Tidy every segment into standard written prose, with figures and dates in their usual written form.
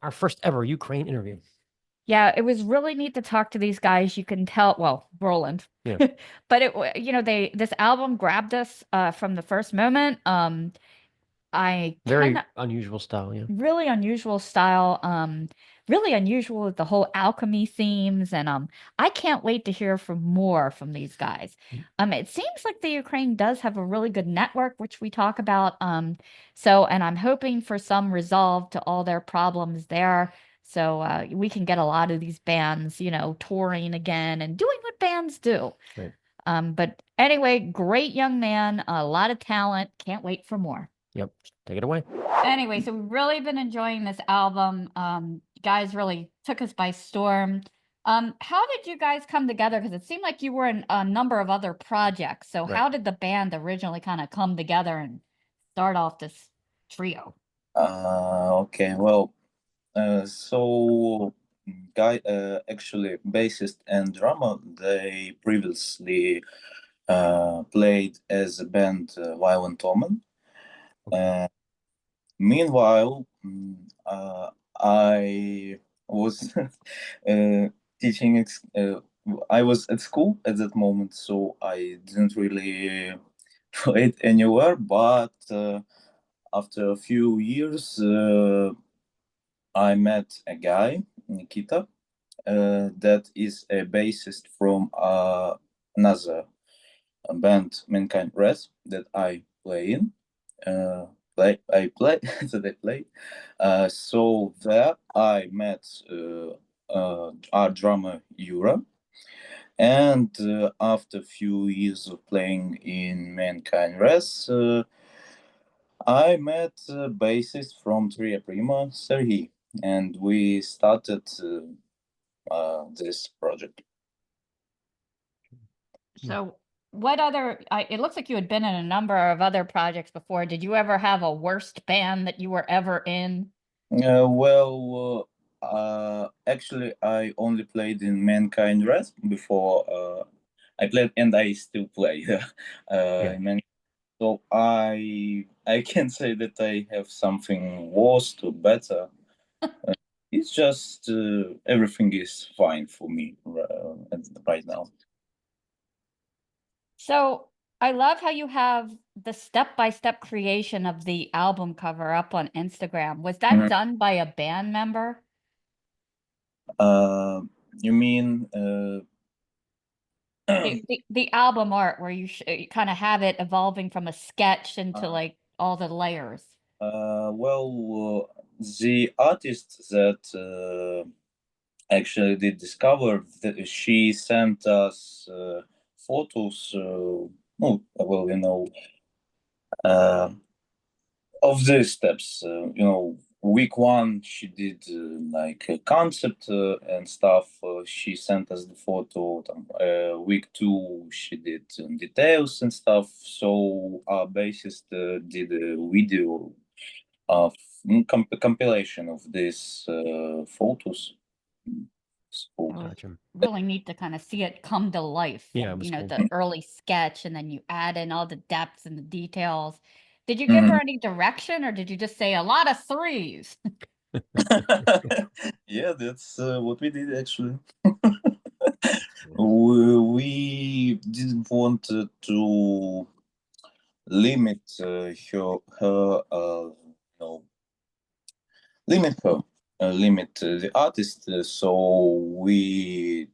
our first ever Ukraine interview. Yeah, it was really neat to talk to these guys. You can tell, well, Roland, Yeah. but this album grabbed us from the first moment. Very unusual style, yeah. Really unusual style. Really unusual with the whole alchemy themes, and I can't wait to hear more from these guys. It seems like the Ukraine does have a really good network, which we talk about. And I'm hoping for some resolve to all their problems there. So we can get a lot of these bands, touring again and doing what bands do. Right. But anyway, great young man, a lot of talent. Can't wait for more. Yep. Take it away. Anyway, so we've really been enjoying this album. You guys really took us by storm. How did you guys come together? Because it seemed like you were in a number of other projects. So Right. how did the band originally kind of come together and start off this trio? Okay, well, so actually, bassist and drummer, they previously played as a band Violent Omen. Meanwhile, I was teaching. I was at school at that moment, so I didn't really play it anywhere. But after a few years, I met a guy, Nikita, that is a bassist from another band, Mankind Res, that I play in. I play that I play. So there I met our drummer Yura, and after a few years of playing in Mankind Res, I met a bassist from Tria Prima, Serhi, and we started this project. So what other, it looks like you had been in a number of other projects before. Did you ever have a worst band that you were ever in? Actually, I only played in Mankind Res before. I played and I still play. So I can't say that I have something worse or better. It's just everything is fine for me right now. So I love how you have the step-by-step creation of the album cover up on Instagram. Was that done by a band member? You mean the album art where you kind of have it evolving from a sketch into like all the layers? The artist that actually did discover that she sent us photos. Of these steps. Week one she did like a concept and stuff. She sent us the photo. Week two she did details and stuff. So our bassist did a video of compilation of these photos. Gotcha. Really neat to kind of see it come to life. Yeah, cool. The early sketch, and then you add in all the depths and the details. Did you give her any direction, or did you just say a lot of threes? Yeah, that's what we did actually. We didn't want to limit limit the artist. So we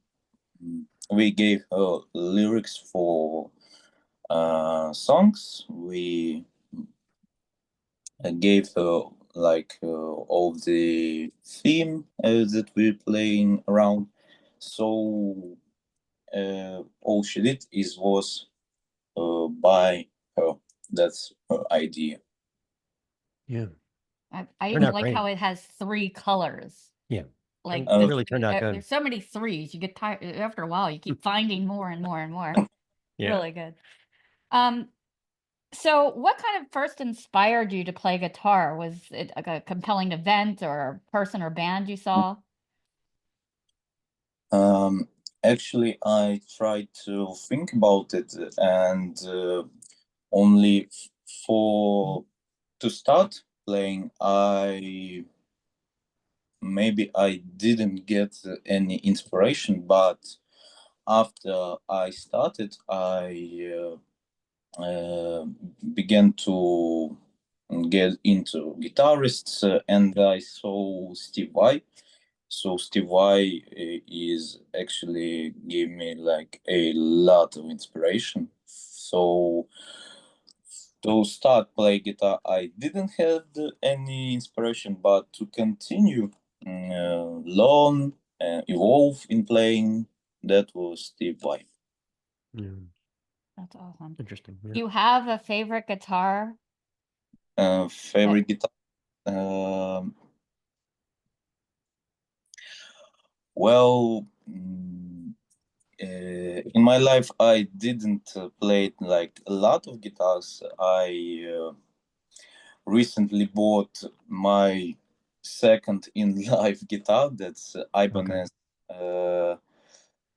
gave her lyrics for songs. We gave her like all the theme that we're playing around. So all she did was by her. That's her idea. Yeah. I even like how it has 3 colors. Yeah. Like really turned out good. There's so many threes. You get tired after a while. You keep finding more and more and more. Yeah. Really good. So what kind of first inspired you to play guitar? Was it like a compelling event or person or band you saw? Actually, I tried to think about it, and only to start playing, I maybe I didn't get any inspiration, but after I started, I began to get into guitarists, and I saw Steve Vai. So Steve Vai is actually gave me like a lot of inspiration. So to start play guitar, I didn't have any inspiration, but to continue learn, evolve in playing, that was Steve Vai. Yeah. That's awesome. Interesting. Do Yeah. you have a favorite guitar? Favorite guitar? Um, well, in my life, I didn't play like a lot of guitars. I recently bought my second in life guitar. That's Ibanez.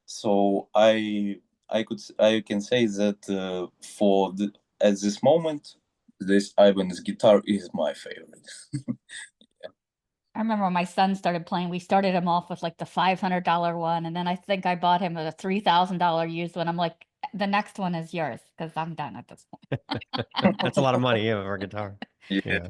So I can say that at this moment, this Ibanez guitar is my favorite. I remember when my son started playing, we started him off with like the $500 one, and then I think I bought him a $3,000 used one. I'm like, the next one is yours because I'm done at this point. That's a lot of money, yeah, for a guitar. Yeah.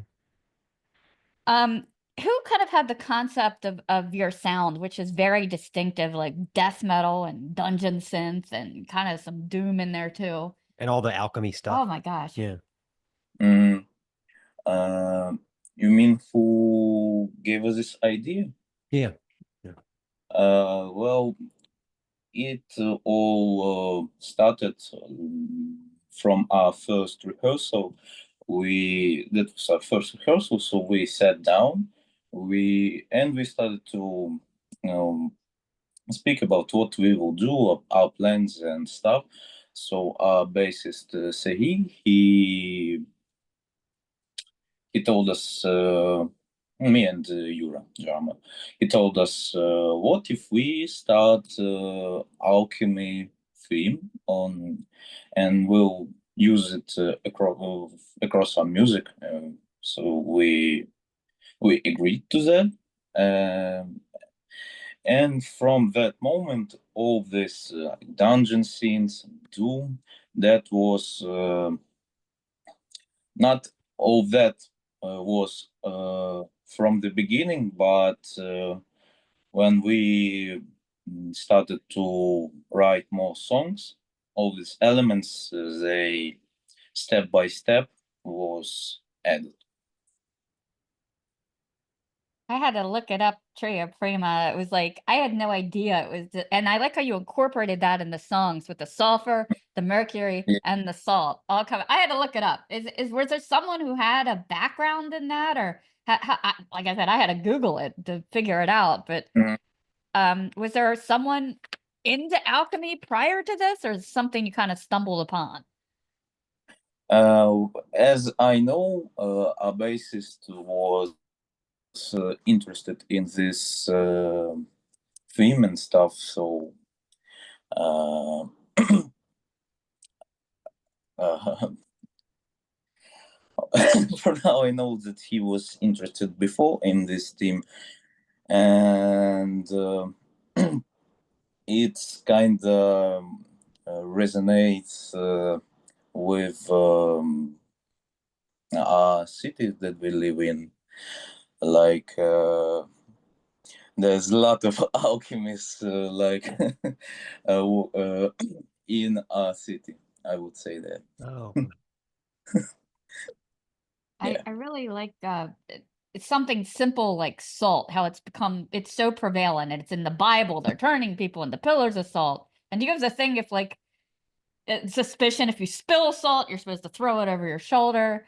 Who kind of had the concept of your sound, which is very distinctive, like death metal and dungeon synth and kind of some doom in there too. And all the alchemy stuff. Oh my gosh. Yeah. You mean who gave us this idea? Yeah. Well, it all started from our first rehearsal. That was our first rehearsal, so we sat down, we started to speak about what we will do, our plans and stuff. So our bassist Sehi, he told us, me and Yura drummer, he told us, what if we start alchemy theme on, and we'll use it across our music. So we agreed to that. And from that moment, all this dungeon scenes, doom, that was not all that was from the beginning, but when we started to write more songs, all these elements, they step by step was added. I had to look it up, Tria Prima. It was like, I had no idea it was, and I like how you incorporated that in the songs with the sulfur, the mercury, and the salt. All coming. I had to look it up. Was there someone who had a background in that, or like I said, I had to Google it to figure it out. But was there someone into alchemy prior to this, or something you kind of stumbled upon? As I know, our bassist was interested in this theme and stuff, so for now I know that he was interested before in this theme, and it's kind of resonates with our city that we live in. Like there's a lot of alchemists in our city, I would say that. Oh. I really like it's something simple like salt, how it's so prevalent, and it's in the Bible. They're turning people into pillars of salt. And do you have the thing if like suspicion, if you spill salt, you're supposed to throw it over your shoulder?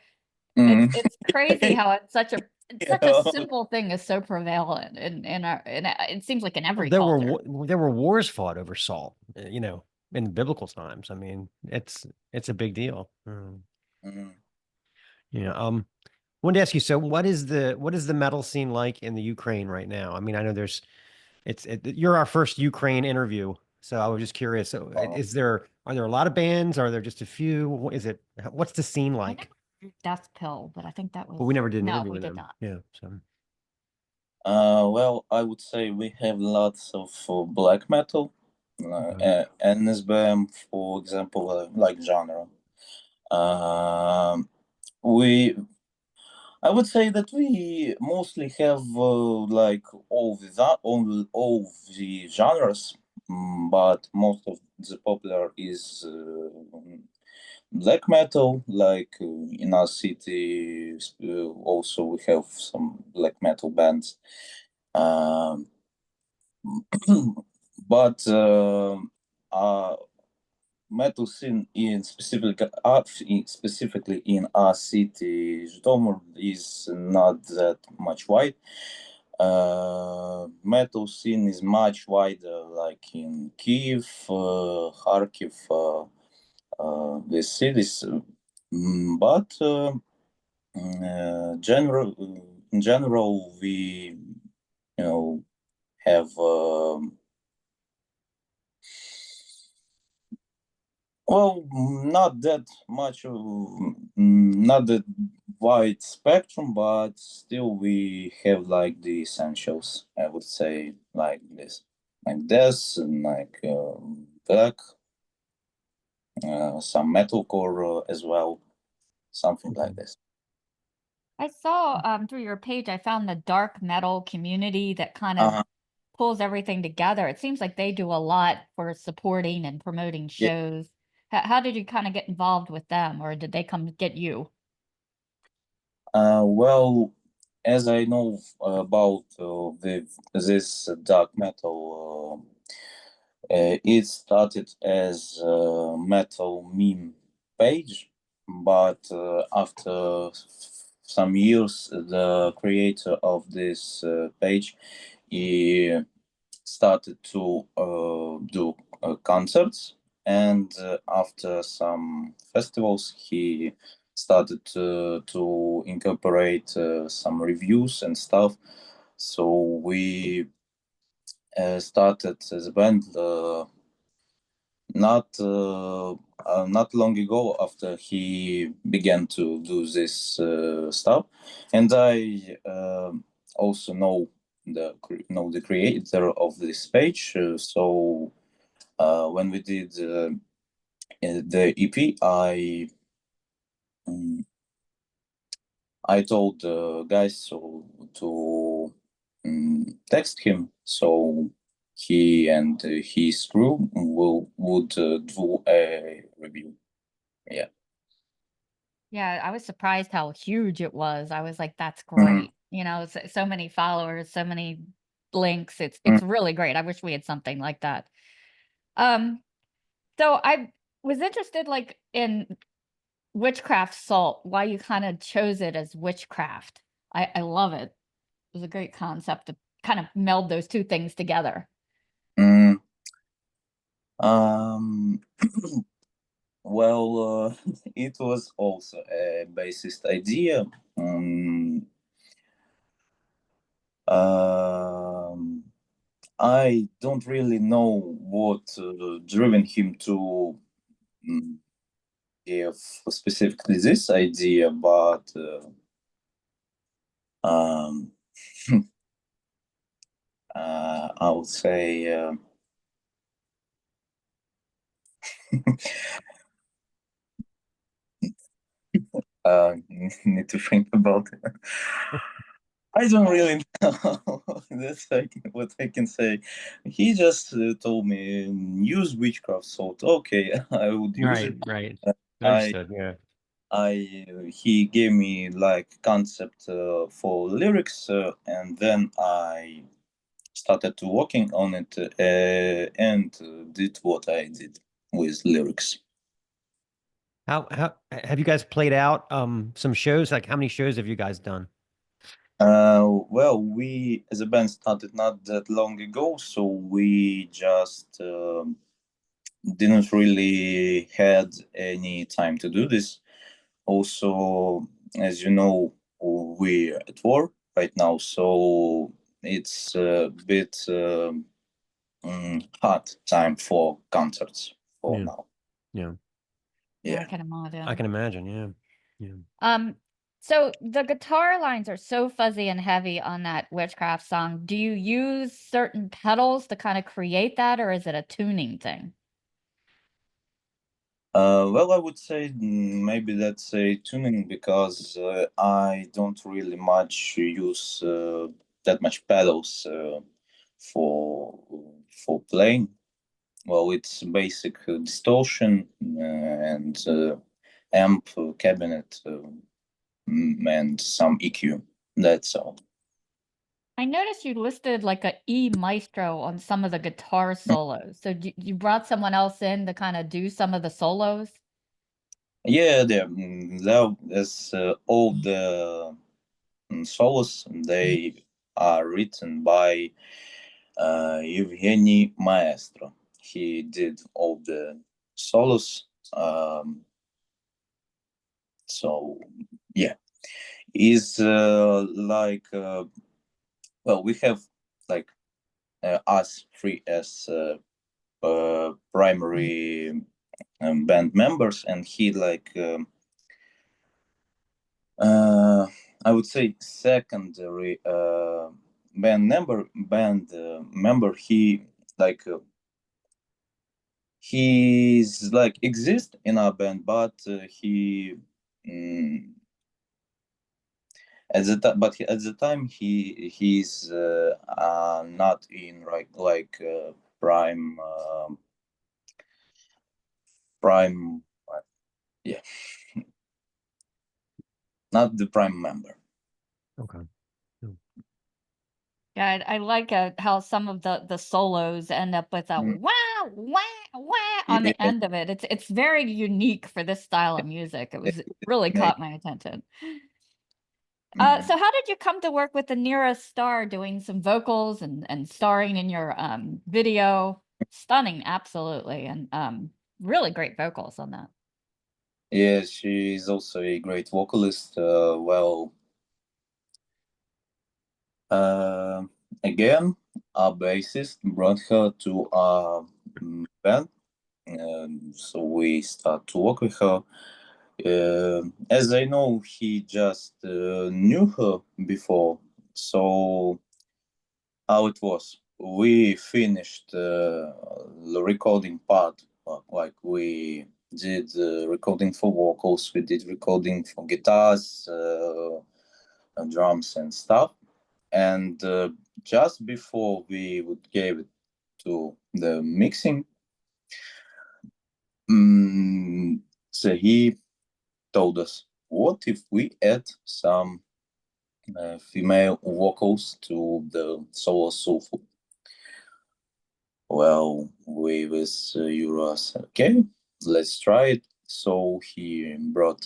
It's crazy how it's such a simple thing is so prevalent in our, and it seems like in every culture. There were wars fought over salt, in biblical times. I mean, it's a big deal. Wanted to ask you, so what is the metal scene like in the Ukraine right now? I mean, I know you're our first Ukraine interview, so I was just curious. So are there a lot of bands? Are there just a few? What's the scene like? Death Pill, but I think that was. Well, we never did an No, interview we with did them. not. Yeah. So Well, I would say we have lots of black metal, NSBM, for example, like genre. We I would say that we mostly have like all the genres, but most of the popular is black metal. Like in our city, also we have some black metal bands. Um, but metal scene specifically in our city, Zhytomyr, is not that much wide. Metal scene is much wider, like in Kiev, Kharkiv, these cities. But in general, we, have. Well, not that much of, not that wide spectrum, but still we have like the essentials, I would say, like this, like this, and like black, some metalcore as well, something like this. I saw through your page, I found the dark metal community that kind of Uh, pulls everything together. It seems like they do a lot for supporting and promoting yeah. shows. How did you kind of get involved with them, or did they come get you? Well, as I know about this dark metal, it started as a metal meme page, but after some years, the creator of this page, he started to do concerts, and after some festivals, he started to incorporate some reviews and stuff. So we started as a band not long ago after he began to do this stuff, and I also know the creator of this page. So when we did the EP, I told the guys to text him, so he and his crew would do a review. Yeah. Yeah, I was surprised how huge it was. I was like, that's Mhm. great. So many followers, so many links. It's really great. I wish we had something like that. Um, so I was interested like in witchcraft salt, why you kind of chose it as witchcraft. I love it. It was a great concept to kind of meld those two things together. Mm, um, well, it was also a bassist idea. I don't really know what driven him to give specifically this idea, but um, I would say need to think about it. I don't really know. That's like what I can say. He just told me use witchcraft salt. Okay, I would use it. Right. I Understood. Yeah. He gave me like concept for lyrics, and then I started to working on it and did what I did with lyrics. How have you guys played out some shows? Like how many shows have you guys done? Well, we as a band started not that long ago, so we just didn't really had any time to do this. Also, as you know, we're at war right now, so it's a bit hard time for concerts for Yeah. now. Yeah. Yeah, I Yeah. can imagine. I can imagine. Yeah. Yeah. Um, So the guitar lines are so fuzzy and heavy on that Witchcraft song. Do you use certain pedals to kind of create that, or is it a tuning thing? Well, I would say maybe that's a tuning because I don't really much use that much pedals for playing. Well, it's basic distortion and amp cabinet and some EQ. That's all. I noticed you listed like a E maestro on some of the guitar solos. So you brought someone else in to kind of do some of the solos? Yeah, there's all the solos. They are written by Evgeny Maestro. He did all the solos. So yeah, is like well, we have like us three as primary band members, and he like I would say secondary band member. He like he's like exist in our band, but he mm, at the time he's not in like prime prime yeah not the prime member. Okay. Yeah, I like how some of the solos end up with a Mm. wah wah wah on the Yeah, end of it. It's very unique for this style of music. It really yeah. caught my attention. Mhm. So how did you come to work with the nearest star doing some vocals and starring in your video? Stunning, absolutely, and really great vocals on that. Yeah, she's also a great vocalist. Well, uh, again, our bassist brought her to our band, so we start to work with her. As I know, he just knew her before, so how it was. We finished the recording part, like we did recording for vocals, we did recording for guitars, drums, and stuff. And just before we would give it to the mixing, so he told us, "What if we add some female vocals to the solo soulful?" Well, we with Euro said, okay, let's try it. So he brought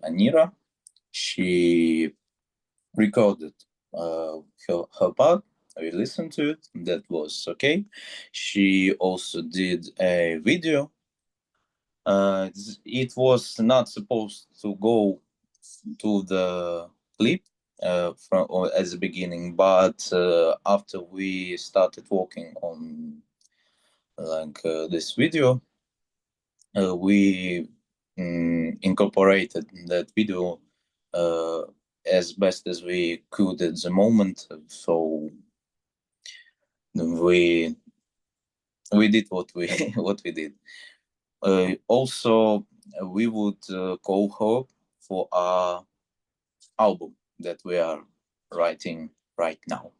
Anira. She recorded her part. We listened to it. That was okay. She also did a video. It was not supposed to go to the clip from or at the beginning, but after we started working on like this video, we incorporated that video uh, as best as we could at the moment. So we did what we what we did. Also, we would call her for our album that we are writing right now.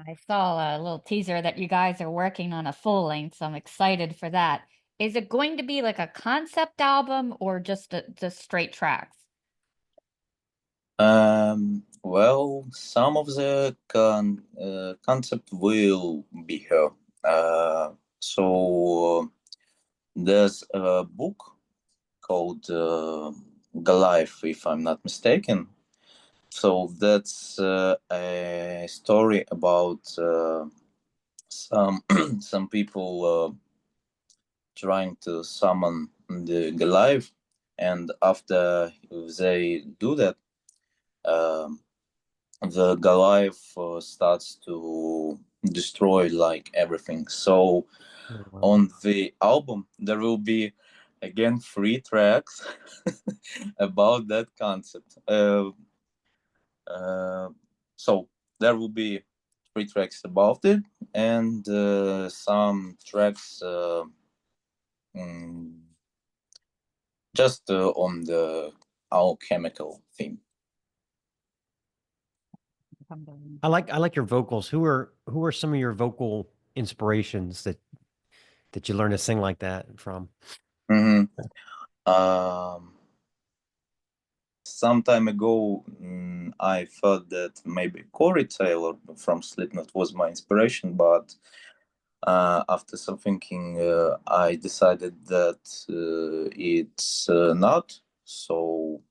I saw a little teaser that you guys are working on a full length, so I'm excited for that. Is it going to be like a concept album or just straight tracks? Well, some of the concept will be here. So there's a book called Goliath, if I'm not mistaken. So that's a story about some some people trying to summon the Goliath, and after they do that, um, the Goliath starts to destroy like everything. So Oh, wow. on the album there will be again 3 tracks about that concept. So there will be 3 tracks about it, and some tracks just on the alchemical theme. I like your vocals. Who are some of your vocal inspirations that you learn to sing like that from? Some time ago, I thought that maybe Corey Taylor from Slipknot was my inspiration, but after some thinking, I decided that it's not. So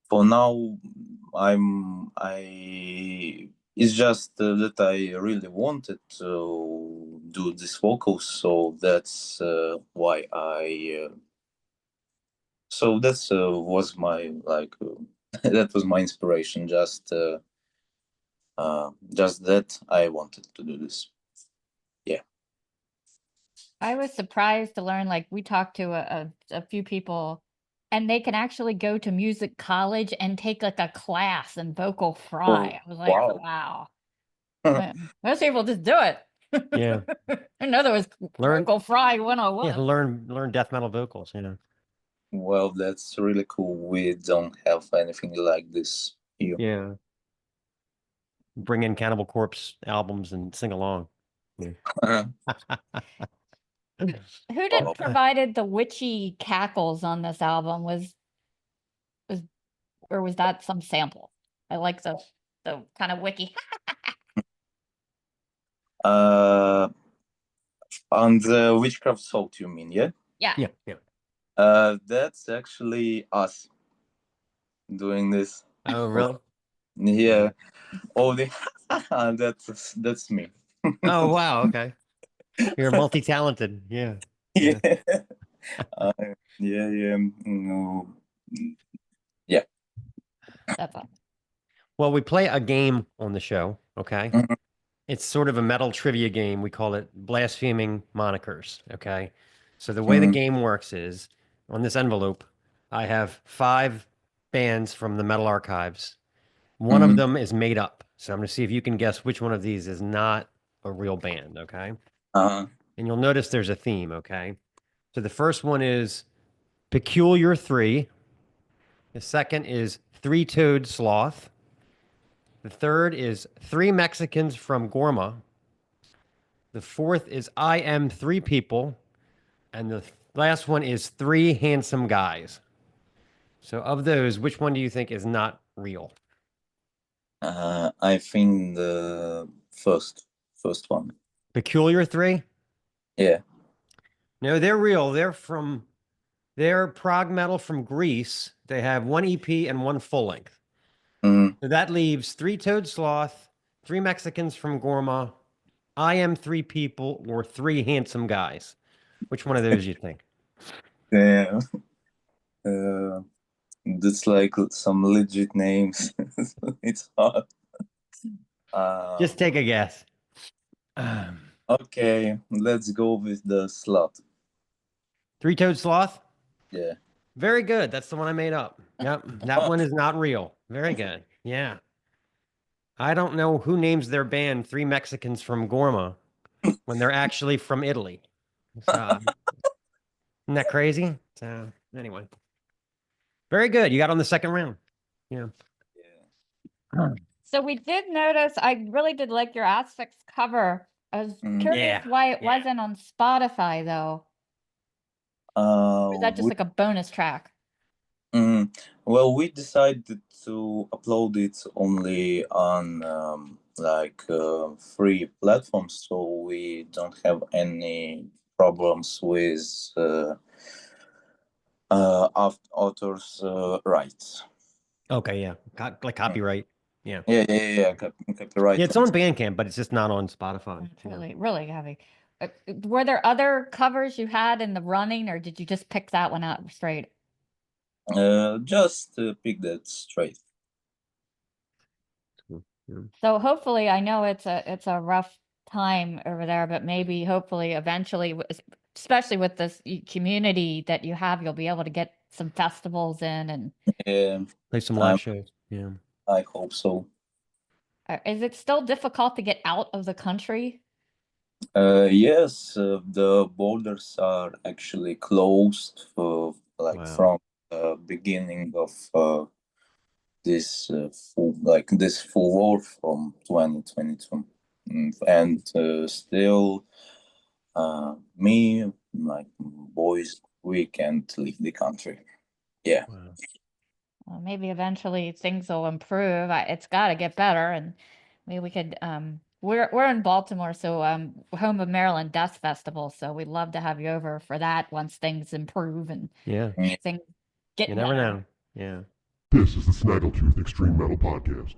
for now, it's just that I really wanted to do this vocals, so that's why so that's was my that was my inspiration. Just that I wanted to do this. Yeah. I was surprised to learn, like, we talked to a few people, and they can actually go to music college and take like a class in vocal fry. I was like, wow. wow. Most people just do it. Yeah. I know there was Learn- vocal fry 101. Yeah, learn death metal vocals, you know. Well, that's really cool. We don't have anything like this here. Yeah. Bring in Cannibal Corpse albums and sing along. Yeah. Who did provided the witchy cackles on this album? Was or was that some sample? I like the kind of wiki. On the Witchcraft Salt, you mean, yeah? Yeah. Yeah. That's actually us doing this. Oh, really? Yeah. Oh, that's me. Oh, wow. Okay. You're multi-talented. Yeah. Yeah. Yeah. No. Yeah. That's all. Well, we play a game on the show. Okay. Mhm. It's sort of a metal trivia game. We call it Blaspheming Monikers. Okay. So the way the game works is on this envelope, I have 5 bands from the metal archives. One of them is made up. So I'm going to see if you can guess which one of these is not a real band. Okay. Uh-huh. And you'll notice there's a theme. Okay. So the first one is Peculiar 3. The second is Three-Toed Sloth. The third is 3 Mexicans from Gorma. The fourth is I Am 3 People. And the last one is 3 Handsome Guys. So of those, which one do you think is not real? I think the first one. Peculiar 3? Yeah. No, they're real. They're prog metal from Greece. They have 1 EP and 1 full length. So that leaves Three-Toed Sloth, 3 Mexicans from Gorma, I Am 3 People, or 3 Handsome Guys. Which one of those do you think? Yeah. That's like some legit names. It's hard. Just take a guess. Okay, let's go with the slot. Three-Toed Sloth? Yeah. Very good. That's the one I made up. Yep. That one is not real. Very good. Yeah. I don't know who names their band 3 Mexicans from Gorma when they're actually from Italy. So, isn't that crazy? So anyway. Very good. You got on the second round. Yeah. So we did notice, I really did like your Asphyx cover. I was curious why it wasn't on Spotify though. Or is that just like a bonus track? Well, we decided to upload it only on free platforms, so we don't have any problems with authors' rights. Okay, yeah. Like copyright. Yeah. Yeah. Copyright. Yeah, it's on Bandcamp, but it's just not on Spotify. It's really heavy. Were there other covers you had in the running, or did you just pick that one out straight? Just pick that straight. So hopefully, I know it's a rough time over there, but maybe hopefully eventually, especially with this community that you have, you'll be able to get some festivals in. And Yeah, Play some live shows. Yeah. I hope so. is it still difficult to get out of the country? Yes, the borders are actually closed like Wow. from the beginning of this full war from 2022. And still me, like boys, we can't leave the country. Yeah. Wow. Well, maybe eventually things will improve. It's got to get better, and maybe we could. We're in Baltimore, so home of Maryland Death Festival. So we'd love to have you over for that once things improve and Yeah. things get You never better. know. Yeah. This is the Snaggletooth Extreme Metal Podcast.